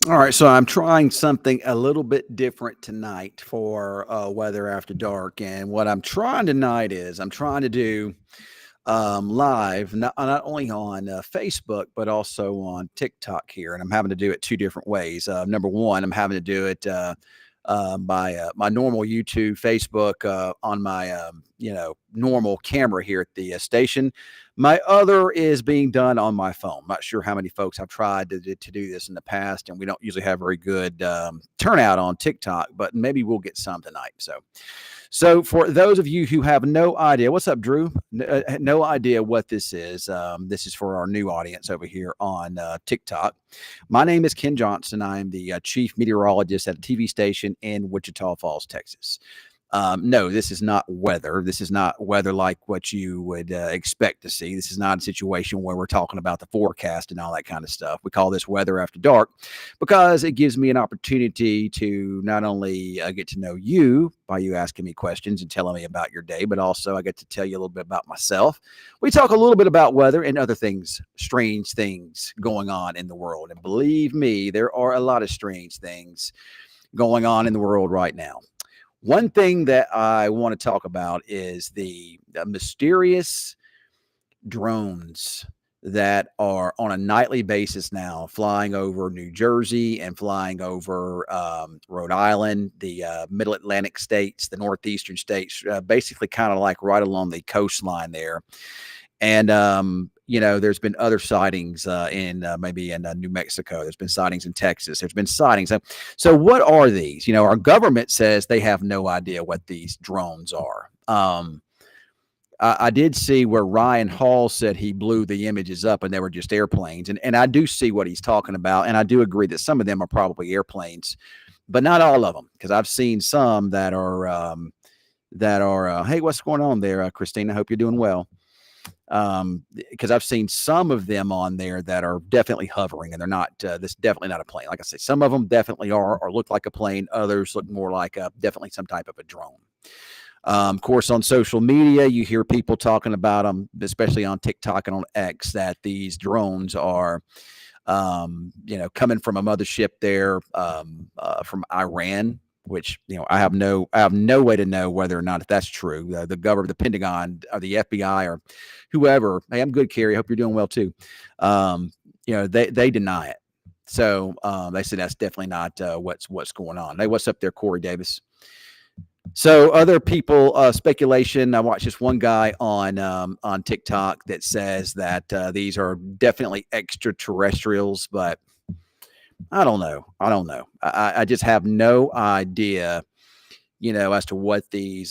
All right, so I'm trying something a little bit different tonight for weather after dark, and what I'm trying tonight is I'm trying to do live, not only on Facebook but also on TikTok here, and I'm having to do it two different ways. Number one, I'm having to do it by my normal YouTube, Facebook on my normal camera here at the station. My other is being done on my phone. Not sure how many folks have tried to do this in the past, and we don't usually have very good turnout on TikTok, but maybe we'll get some tonight. So for those of you who have no idea, what's up, Drew? No idea what this is for our new audience over here on TikTok. My name is Ken Johnson. I am the chief meteorologist at a TV station in Wichita Falls, Texas. No, this is not weather. This is not weather like what you would expect to see. This is not a situation where we're talking about the forecast and all that kind of stuff. We call this weather after dark because it gives me an opportunity to not only get to know you by you asking me questions and telling me about your day, but also I get to tell you a little bit about myself. We talk a little bit about weather and other things, strange things going on in the world. And believe me, there are a lot of strange things going on in the world right now. One thing that I want to talk about is the mysterious drones that are on a nightly basis now flying over New Jersey and flying over Rhode Island, the middle Atlantic states, the northeastern states, basically kind of like right along the coastline there. And there's been other sightings in maybe in New Mexico. There's been sightings in Texas. There's been sightings. So what are these? Our government says they have no idea what these drones are. I did see where Ryan Hall said he blew the images up and they were just airplanes. And I do see what he's talking about. And I do agree that some of them are probably airplanes, but not all of them, because I've seen some that are hey, what's going on there, Christina? I hope you're doing well. Because I've seen some of them on there that are definitely hovering, and they're not. This definitely not a plane. Like I say, some of them definitely are or look like a plane. Others look more like definitely some type of a drone. Of course, on social media, you hear people talking about them, especially on TikTok and on X, that these drones are, coming from a mothership there from Iran. Which I have no way to know whether or not if that's true. The government, the Pentagon, or the FBI, or whoever. Hey, I'm good, Carrie. Hope you're doing well too. They deny it. So they said that's definitely not what's going on. Hey, what's up there, Corey Davis? So other people speculation. I watched this one guy on TikTok that says that these are definitely extraterrestrials, but I don't know. I just have no idea, as to what these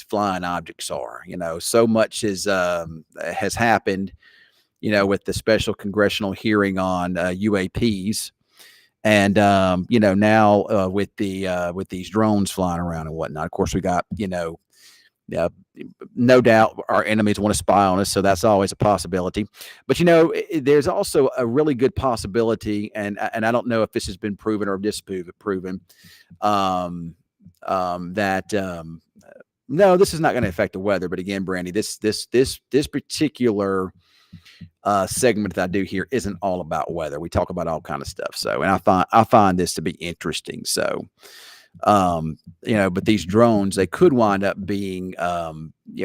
flying objects are. So much has happened, with the special congressional hearing on UAPs, and now with these drones flying around and whatnot. Of course, we got uh, no doubt our enemies want to spy on us, so that's always a possibility. But there's also a really good possibility, and I don't know if this has been proven or disproven, um, that no, this is not going to affect the weather. But again, Brandy, this particular segment that I do here isn't all about weather. We talk about all kind of stuff. So, and I find this to be interesting. So, but these drones, they could wind up being,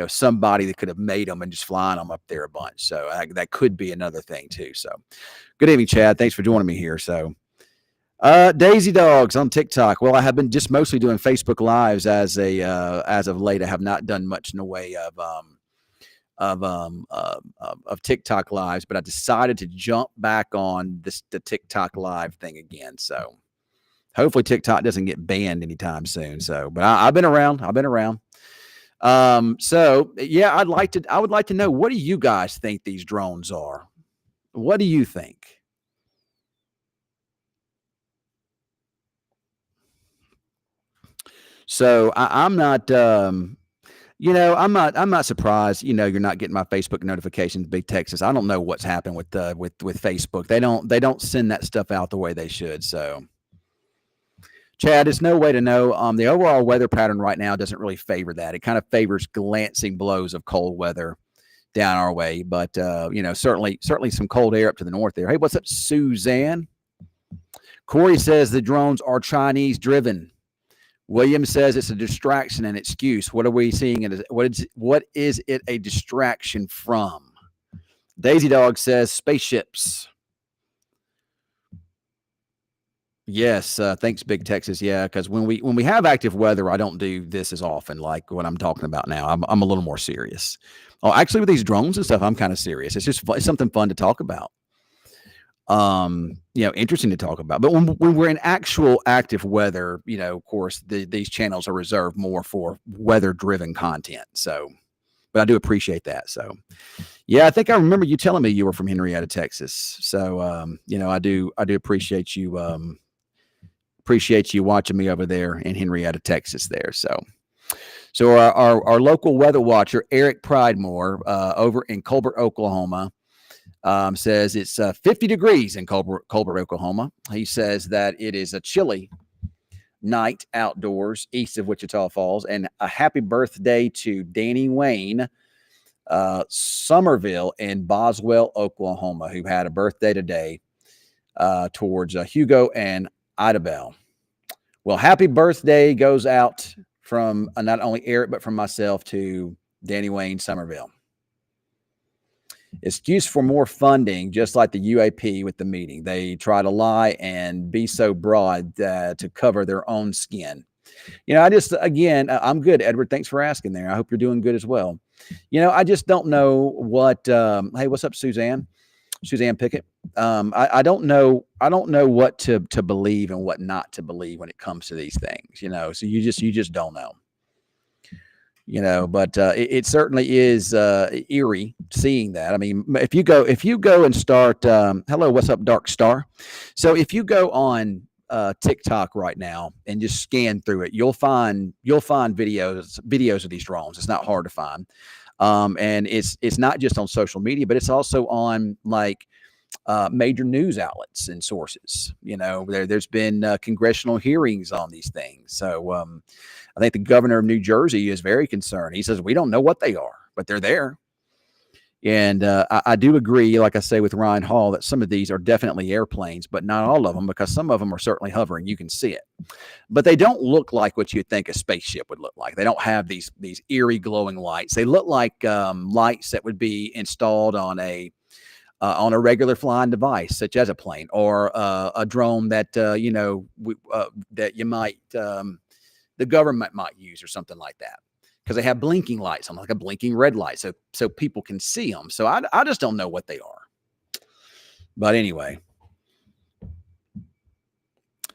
somebody that could have made them and just flying them up there a bunch. So that could be another thing too. So good evening, Chad. Thanks for joining me here. So, Daisy Dogs on TikTok. Well, I have been just mostly doing Facebook Lives as of late. I have not done much in the way of TikTok lives, but I decided to jump back on the TikTok live thing again. So hopefully TikTok doesn't get banned anytime soon. So, but I've been around. I've been around. So yeah, I would like to know, what do you guys think these drones are? What do you think? So I'm not, I'm not surprised. You're not getting my Facebook notifications, Big Texas. I don't know what's happened with Facebook. They don't send that stuff out the way they should. So, Chad, there's no way to know. The overall weather pattern right now doesn't really favor that. It kind of favors glancing blows of cold weather down our way, but certainly some cold air up to the north there. Hey, what's up, Suzanne? Corey says the drones are Chinese driven. William says it's a distraction and excuse. What are we seeing? What is it a distraction from? Daisy Dog says spaceships. Yes, thanks, Big Texas. Yeah, because when we have active weather, I don't do this as often, like what I'm talking about now. I'm a little more serious. Oh, actually, with these drones and stuff, I'm kind of serious. It's just it's something fun to talk about. Interesting to talk about. But when we're in actual active weather, of course, these channels are reserved more for weather-driven content. So, but I do appreciate that. So, yeah, I think I remember you telling me you were from Henrietta, Texas. So, I do appreciate you. Appreciate you watching me over there in Henrietta, Texas. There, so our local weather watcher Eric Pridemore over in Colbert, Oklahoma, says it's 50 degrees in Colbert, Oklahoma. He says that it is a chilly night outdoors east of Wichita Falls, and a happy birthday to Danny Wayne Somerville in Boswell, Oklahoma, who had a birthday today, towards Hugo and Idabelle. Well, happy birthday goes out from not only Eric, but from myself to Danny Wayne Somerville. Excuse for more funding, just like the UAP with the meeting. They try to lie and be so broad to cover their own skin. I'm good, Edward. Thanks for asking there. I hope you're doing good as well. I just don't know what, hey, what's up, Suzanne Pickett? I don't know what to believe and what not to believe when it comes to these things, so you just don't know. But it certainly is eerie seeing that. I mean, if you go and start, hello, what's up, Dark Star? So if you go on TikTok right now and just scan through it, you'll find videos of these drones. It's not hard to find, and it's not just on social media, but it's also on like major news outlets and sources. There's been congressional hearings on these things. So I think the governor of New Jersey is very concerned. He says, we don't know what they are, but they're there. And I do agree, like I say, with Ryan Hall, that some of these are definitely airplanes, but not all of them, because some of them are certainly hovering. You can see it. But they don't look like what you'd think a spaceship would look like. They don't have these eerie glowing lights. They look like lights that would be installed on a regular flying device, such as a plane or a drone that, that you might, the government might use or something like that, because they have blinking lights on, like a blinking red light, so people can see them. So I just don't know what they are. But anyway,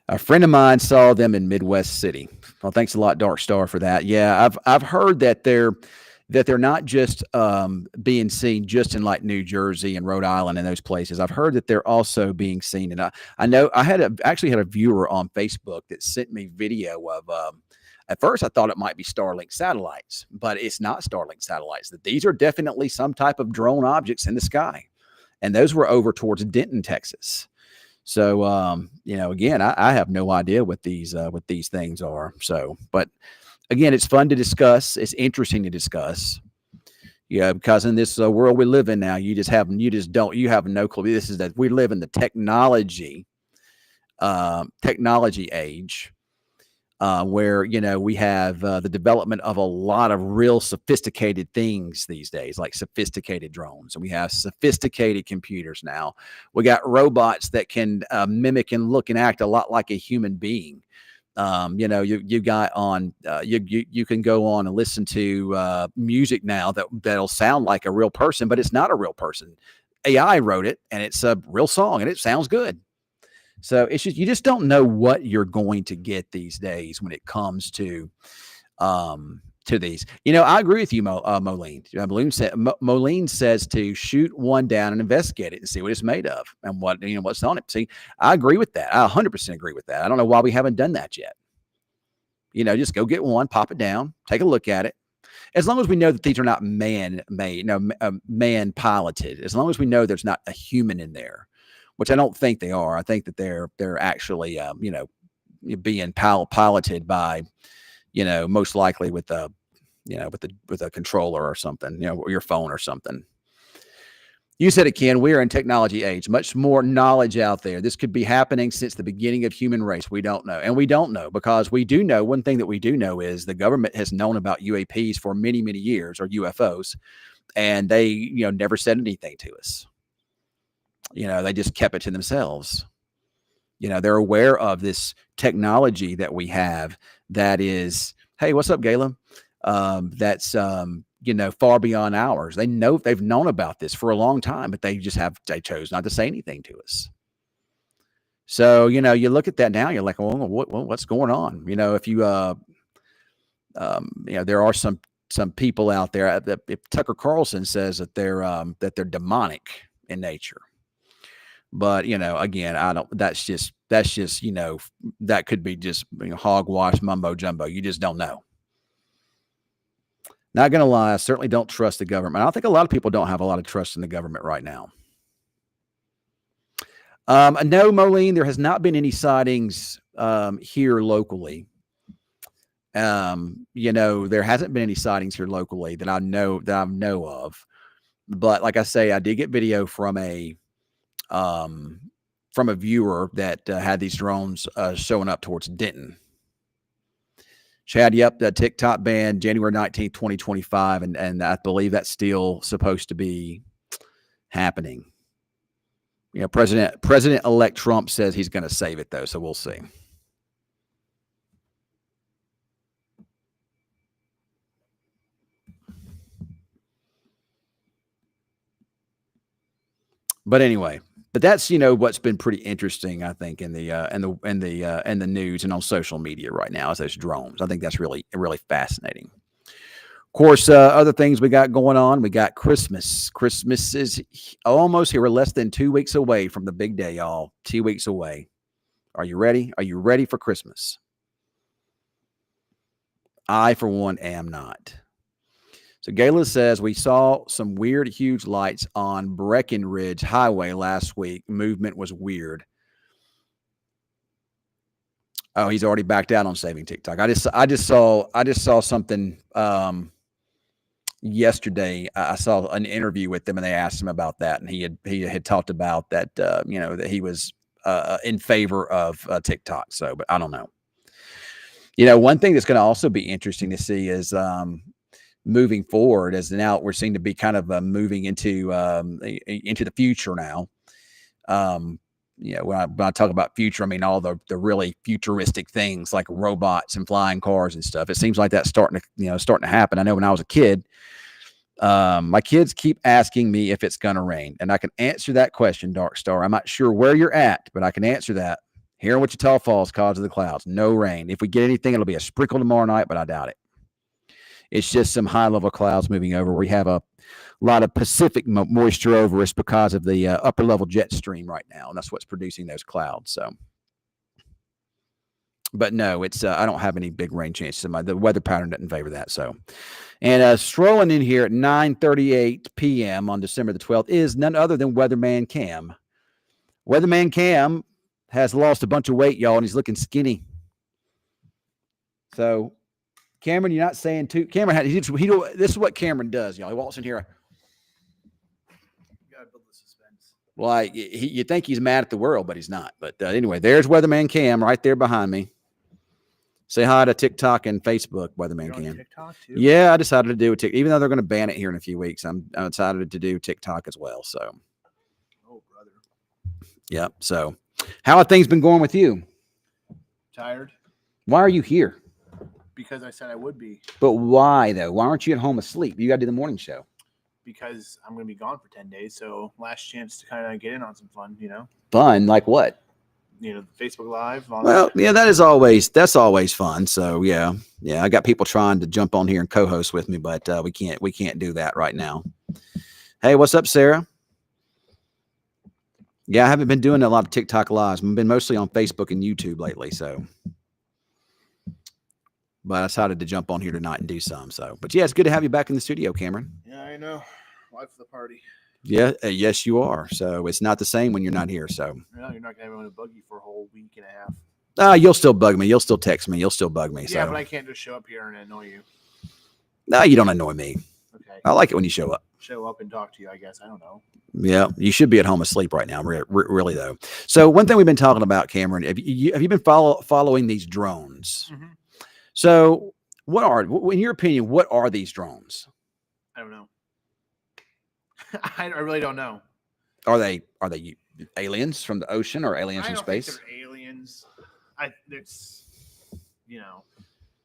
a friend of mine saw them in Midwest City. Well, thanks a lot, Dark Star, for that. Yeah, I've heard that they're not just being seen just in like New Jersey and Rhode Island and those places. I've heard that they're also being seen. And I know I actually had a viewer on Facebook that sent me video of, at first I thought it might be Starlink satellites, but it's not Starlink satellites. These are definitely some type of drone objects in the sky. And those were over towards Denton, Texas. So, again, I have no idea what these things are. So, but again, it's fun to discuss. It's interesting to discuss. Yeah, because in this world we live in now, you have no clue. This is that we live in the technology age, where we have the development of a lot of real sophisticated things these days, like sophisticated drones, and we have sophisticated computers now. We got robots that can mimic and look and act a lot like a human being. You got on, you can go on and listen to music now that'll sound like a real person, but it's not a real person. AI wrote it, and it's a real song, and it sounds good. So it's just, you just don't know what you're going to get these days when it comes to these. I agree with you, Moline. Moline says to shoot one down and investigate it and see what it's made of and what's on it. See, I agree with that. I 100% agree with that. I don't know why we haven't done that yet. Just go get one, pop it down, take a look at it. As long as we know that these are not man-made, man piloted. As long as we know there's not a human in there, which I don't think they are. I think that they're actually being piloted by, most likely with a controller or something, or your phone or something. You said it, Ken. We are in technology age. Much more knowledge out there. This could be happening since the beginning of human race. We don't know. And we don't know because we do know one thing that we do know is the government has known about UAPs for many, many years, or UFOs, and they, never said anything to us. They just kept it to themselves. They're aware of this technology that we have that is, hey, what's up, Gayla? That's far beyond ours. They've known about this for a long time, but they chose not to say anything to us. So, you look at that now, you're like, well, what's going on? If you, there are some people out there that if Tucker Carlson says that they're demonic in nature. But, again, that's just, that could be just hogwash, mumbo jumbo. You just don't know. Not going to lie, I certainly don't trust the government. I think a lot of people don't have a lot of trust in the government right now. No, Moline, there has not been any sightings here locally. There hasn't been any sightings here locally that I know of. But like I say, I did get video from a viewer that had these drones showing up towards Denton. Chad, yep, the TikTok ban January 19th, 2025, and I believe that's still supposed to be happening. President-elect Trump says he's going to save it, though, so we'll see. But anyway, that's what's been pretty interesting, I think, in the news and on social media right now is those drones. I think that's really, really fascinating. Of course, other things we got going on. We got Christmas. Christmas is almost here. We're less than 2 weeks away from the big day, y'all. 2 weeks away. Are you ready? Are you ready for Christmas? I, for one, am not. So Gayla says, we saw some weird, huge lights on Breckenridge Highway last week. Movement was weird. Oh, he's already backed out on saving TikTok. I just saw something yesterday. I saw an interview with them and they asked him about that. And he had talked about that, that he was in favor of TikTok. So, but I don't know. One thing that's going to also be interesting to see is, moving forward, as now we're seeing to be kind of moving into the future now. When I talk about future, I mean all the really futuristic things like robots and flying cars and stuff. It seems like that's starting to happen. I know when I was a kid, my kids keep asking me if it's going to rain, and I can answer that question, Dark Star. I'm not sure where you're at, but I can answer that. Here in Wichita Falls, cause of the clouds, no rain. If we get anything, it'll be a sprinkle tomorrow night, but I doubt it. It's just some high-level clouds moving over. We have a lot of Pacific moisture over us because of the upper-level jet stream right now, and that's what's producing those clouds. So, but no, it's I don't have any big rain chances. The weather pattern doesn't favor that. So, and strolling in here at 9:38 p.m. on December the 12th is none other than Weatherman Cam. Weatherman Cam has lost a bunch of weight, y'all, and he's looking skinny. So, Cameron, you're not saying too. Cameron, this is what Cameron does, y'all. He walks in here. You gotta build the suspense. Well, you think he's mad at the world, but he's not. But anyway, there's Weatherman Cam right there behind me. Say hi to TikTok and Facebook, Weatherman Cam. TikTok too? Yeah, I decided to do a TikTok. Even though they're going to ban it here in a few weeks, I'm excited to do TikTok as well. So, oh brother. Yep. So, how have things been going with you? Tired. Why are you here? Because I said I would be. But why, though? Why aren't you at home asleep? You got to do the morning show. Because I'm going to be gone for 10 days. So last chance to kind of get in on some fun, Fun? Like what? Facebook Live. Well, yeah, that's always fun. So, yeah. I got people trying to jump on here and co-host with me, but we can't do that right now. Hey, what's up, Sarah? Yeah, I haven't been doing a lot of TikTok lives. I've been mostly on Facebook and YouTube lately, so. But I decided to jump on here tonight and do some. So, but yeah, it's good to have you back in the studio, Cameron. Yeah, I know. Life of the party. Yeah, yes, you are. So it's not the same when you're not here. So no, you're not gonna have to bug you for a whole week and a half. You'll still bug me. You'll still text me. You'll still bug me. Yeah, so. But I can't just show up here and annoy you. No, you don't annoy me. Okay. I like it when you show up. show up and talk to you. I guess I don't know. Yeah, you should be at home asleep right now, really though. So one thing we've been talking about, Cameron, have you been following these drones? Mm-hmm. So in your opinion, what are these drones? I don't know. I really don't know. Are they aliens from the ocean or aliens I from don't space? think they're aliens. It's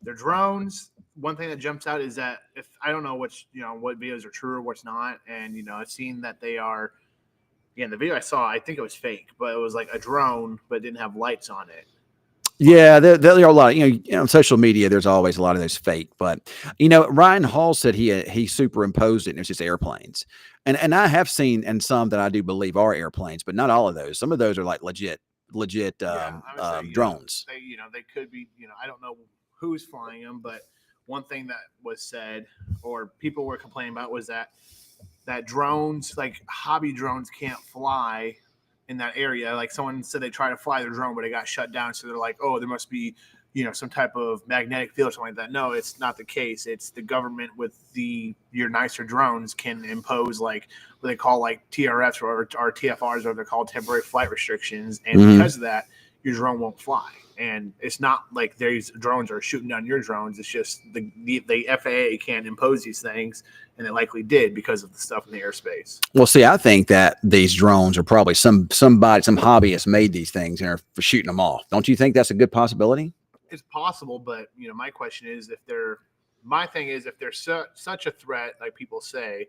they're drones. One thing that jumps out is that if I don't know what videos are true or what's not, and I've seen that they are. Yeah, the video I saw, I think it was fake, but it was like a drone, but it didn't have lights on it. Yeah, there are a lot. On social media, there's always a lot of those fake. But Ryan Hall said he superimposed it, and it was just airplanes. And I have seen and some that I do believe are airplanes, but not all of those. Some of those are like legit drones. They could be. I don't know who's flying them, but one thing that was said or people were complaining about was that drones, like hobby drones, can't fly in that area. Like someone said they tried to fly their drone, but it got shut down. So they're like, oh, there must be, some type of magnetic field or something like that. No, it's not the case. It's the government with your nicer drones can impose like what they call like TRFs or TFRs, or they're called temporary flight restrictions. And because of that, your drone won't fly. And it's not like these drones are shooting down your drones. It's just the FAA can't impose these things, and they likely did because of the stuff in the airspace. Well, see, I think that these drones are probably some hobbyist made these things and are for shooting them off. Don't you think that's a good possibility? It's possible, but my question is if they're such a threat, like people say,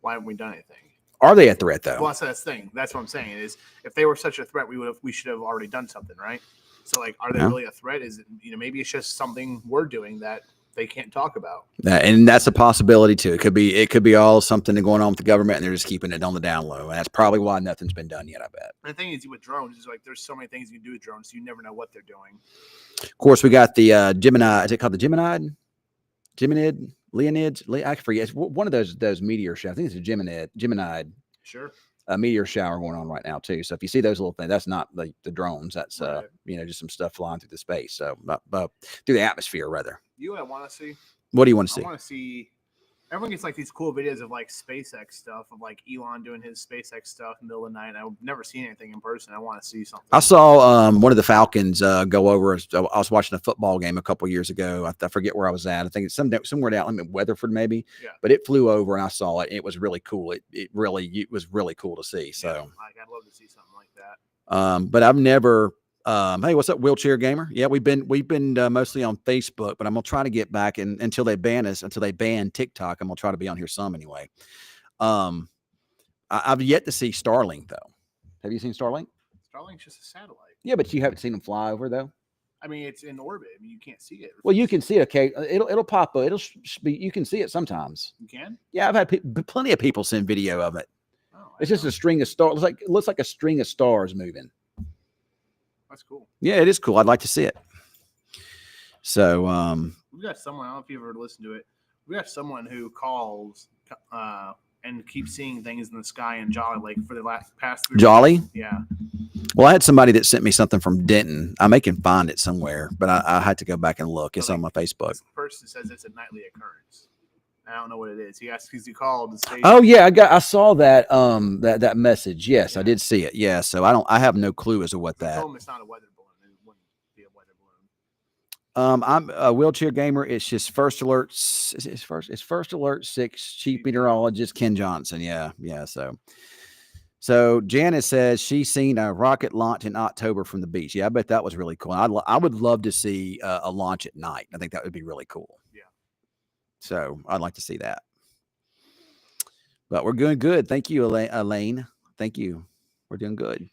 why haven't we done anything? Are they a threat though? Well, that's the thing. That's what I'm saying is if they were such a threat, we should have already done something, right? So like, are they really a threat? Is it, maybe it's just something we're doing that they can't talk about. And that's a possibility too. It could be all something going on with the government, and they're just keeping it on the down low. And that's probably why nothing's been done yet, I bet. And the thing is with drones is like, there's so many things you can do with drones. So you never know what they're doing. Of course, we got the Gemini. Is it called the Geminid? Leonid? I forget. It's one of those meteor showers. I think it's a Geminid. Sure. A meteor shower going on right now too. So if you see those little things, that's not the drones. That's right. Just some stuff flying through the space. So through the atmosphere rather. I want to see. What do you want to see? I want to see. Everyone gets like these cool videos of like SpaceX stuff, of like Elon doing his SpaceX stuff in the middle of the night. I've never seen anything in person. I want to see something. I saw one of the Falcons go over. I was watching a football game a couple years ago. I forget where I was at. I think it's somewhere down in Weatherford maybe. Yeah. But it flew over and I saw it. And it was really cool. It was really cool to see. So I'd love to see something like that. But I've never. Hey, what's up, Wheelchair Gamer? Yeah, we've been mostly on Facebook, but I'm gonna try to get back until they ban TikTok. I'm gonna try to be on here some anyway. I've yet to see Starlink though. Have you seen Starlink? Starlink's just a satellite. Yeah, but you haven't seen them fly over though. I mean, it's in orbit. I mean, you can't see it. Well, you can see it. Okay, it'll pop up. You can see it sometimes. You can. Yeah, I've had plenty of people send video of it. Oh, it's just a string of stars. Looks like a string of stars moving. That's cool. Yeah, it is cool. I'd like to see it. So, we've got someone. I don't know if you've ever listened to it. We got someone who calls and keeps seeing things in the sky in Jolly, like for the past 3 Jolly. Weeks. Yeah. Well, I had somebody that sent me something from Denton. I may can find it somewhere, but I had to go back and look. It's on my Facebook. This person says it's a nightly occurrence. I don't know what it is. He asked because he called to say. Oh yeah, I saw that that message. Yes, yeah. I did see it. Yeah, so I have no clue as to what that. I told him it's not a weather balloon. It wouldn't be a weather balloon. I'm a Wheelchair Gamer. It's just First Alert. It's First Alert 6 Chief Meteorologist Ken Johnson. Yeah. So Janice says she's seen a rocket launch in October from the beach. Yeah, I bet that was really cool. I would love to see a launch at night. I think that would be really cool. Yeah. So I'd like to see that. But we're doing good. Thank you, Elaine. Thank you. We're doing good.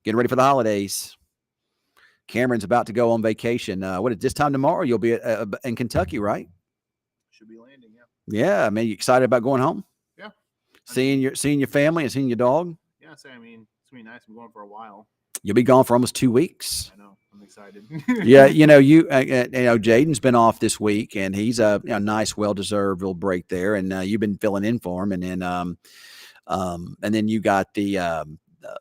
Getting ready for the holidays. Cameron's about to go on vacation. What is this time tomorrow? You'll be in Kentucky, right? Should be landing. Yeah. Yeah. I mean, you excited about going home? Yeah. Seeing your family and seeing your dog? Yeah. So I mean, it's gonna be nice. I'm going for a while. You'll be gone for almost 2 weeks. I know. I'm excited. Yeah, Jaden's been off this week, and he's a nice, well-deserved little break there. And you've been filling in for him, and then you got the and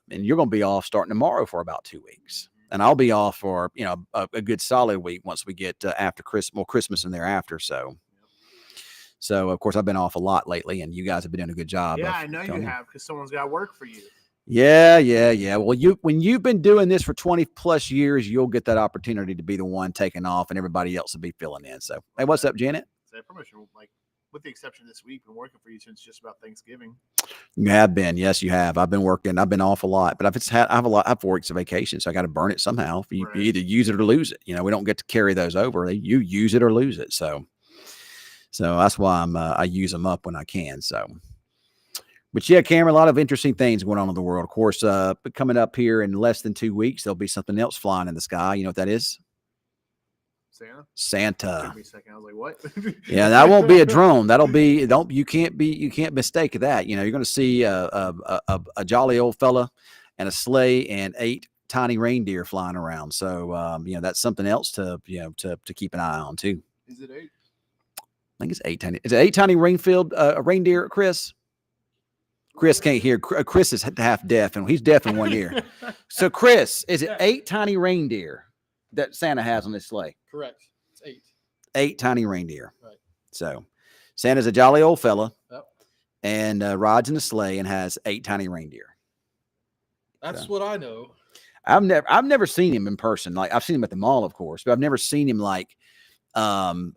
you're going to be off starting tomorrow for about 2 weeks, and I'll be off for a good solid week once we get after Christmas, Christmas and thereafter. So of course I've been off a lot lately, and you guys have been doing a good job. Yeah, of I know you coming in. have, because someone's got to work for you. Yeah. Well, when you've been doing this for 20 plus years, you'll get that opportunity to be the one taking off, and everybody else will be filling in. So, hey, what's up, Janet? So pretty much, like, with the exception of this week, been working for you since just about Thanksgiving. You have been, yes, you have. I've been working. I've been off a lot, but I have a lot. I have 4 weeks of vacation, so I got to burn it somehow. You Right. either use it or lose it. We don't get to carry those over. You use it or lose it. So that's why I use them up when I can. So. But yeah, Cameron, a lot of interesting things going on in the world. Of course, coming up here in less than 2 weeks, there'll be something else flying in the sky. You know what that is? Santa. Santa. Took me a second. I was like, what? Yeah, that won't be a drone. That'll be you can't mistake that. You're going to see a jolly old fella and a sleigh and 8 tiny reindeer flying around. So that's something else to keep an eye on too. Is it 8? I think it's 8 tiny. Is it 8 tiny reindeer, Chris? Chris can't hear. Chris is half deaf, and he's deaf in one ear. So, Chris, is it 8 tiny reindeer that Santa has on his sleigh? Correct. It's 8. 8 tiny reindeer. Right. So, Santa's a jolly old fella, Yep. and rides in a sleigh and has 8 tiny reindeer. That's what I know. I've never seen him in person. Like, I've seen him at the mall, of course, but I've never seen him like flying,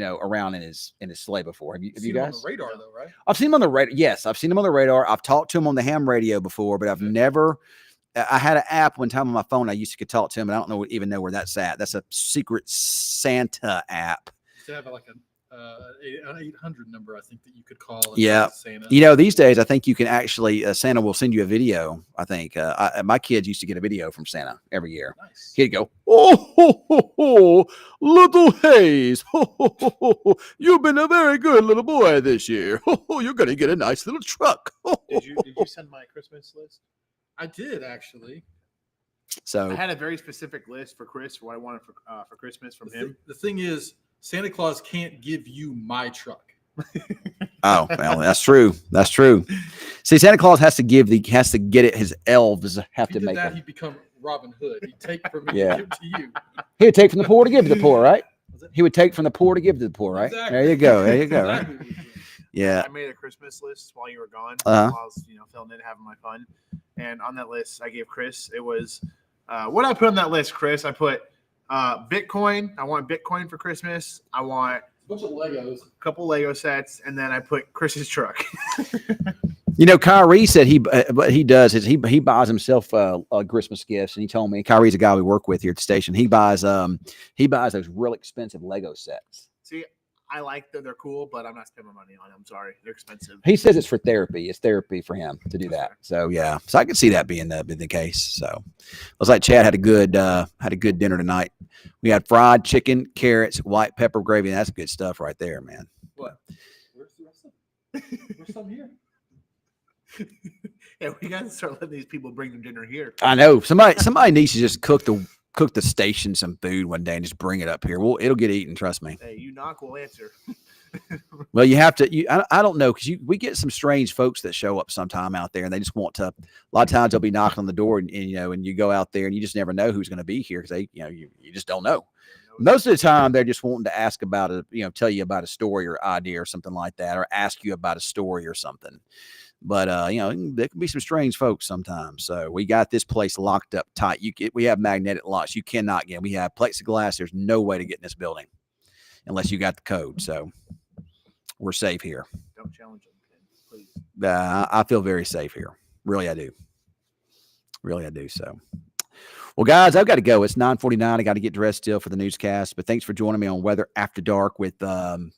around in his sleigh before. Have you Seen him guys? on the radar though, right? I've seen him on the radar. Yes, I've seen him on the radar. I've talked to him on the ham radio before, but I've never. I had an app one time on my phone. I used to talk to him, and I don't even know where that's at. That's a secret Santa app. To have like an 800 number, I think, that you could call. And Yeah. talk to Santa. These days, I think you can actually Santa will send you a video. I think my kids used to get a video from Santa every year. Nice. He'd go, "Oh, ho, ho, ho, little Hayes, ho, ho, ho, ho, ho. You've been a very good little boy this year. Ho, ho, you're going to get a nice little truck." Did you send my Christmas list? I did actually. So I had a very specific list for Chris for what I wanted for Christmas from him. The thing is, Santa Claus can't give you my truck. oh, well, that's true. That's true. See, Santa Claus has to get it. His elves have If he to did make that, it. he'd become Robin Hood. He'd take from me Yeah. and give to you. He would take from the poor to give to the poor, right? Was it? He would take from the poor to give to the poor, right? Exactly. There you go. There you go. Right? Exactly what we did. Yeah. I made a Christmas list while you were gone. Uh-huh. While I was, filling in, having my fun. And on that list, I gave Chris. It was what I put on that list, Chris. I put Bitcoin. I want Bitcoin for Christmas. I want A bunch of Legos. a couple Lego sets, and then I put Chris's truck. Kyrie said what he does is he buys himself Christmas gifts, and he told me Kyrie's a guy we work with here at the station. He buys those real expensive Lego sets. See, I like that they're cool, but I'm not spending money on them. I'm sorry, they're expensive. He says it's for therapy. It's therapy for him to do that. Okay. So yeah, so I can see that being the case. So looks like Chad had a good dinner tonight. We had fried chicken, carrots, white pepper gravy. That's good stuff right there, man. What? Where's the rest of them? Where's some here? Yeah, we got to start letting these people bring them dinner here. I know somebody needs to just cook the station some food one day and just bring it up here. Well, it'll get eaten. Trust me. Hey, you knock, we'll answer. Well, you have to. I don't know, because we get some strange folks that show up sometime out there, and they just want to. A lot of times they'll be knocking on the door, and you go out there, and you just never know who's going to be here because they, you just don't know. Most of the time, they're just wanting to ask about tell you about a story or idea or something like that, or ask you about a story or something. But there can be some strange folks sometimes. So we got this place locked up tight. We have magnetic locks. You cannot get. We have plexiglass. There's no way to get in this building unless you got the code. So we're safe here. Don't challenge them, Ken, please. I feel very safe here. Really, I do. Really, I do. So, well, guys, I've got to go. It's 9:49. I got to get dressed still for the newscast. But thanks for joining me on Weather After Dark on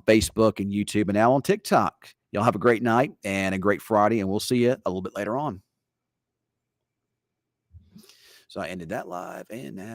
Facebook and YouTube, and now on TikTok. Y'all have a great night and a great Friday, and we'll see you a little bit later on. So I ended that live, and now.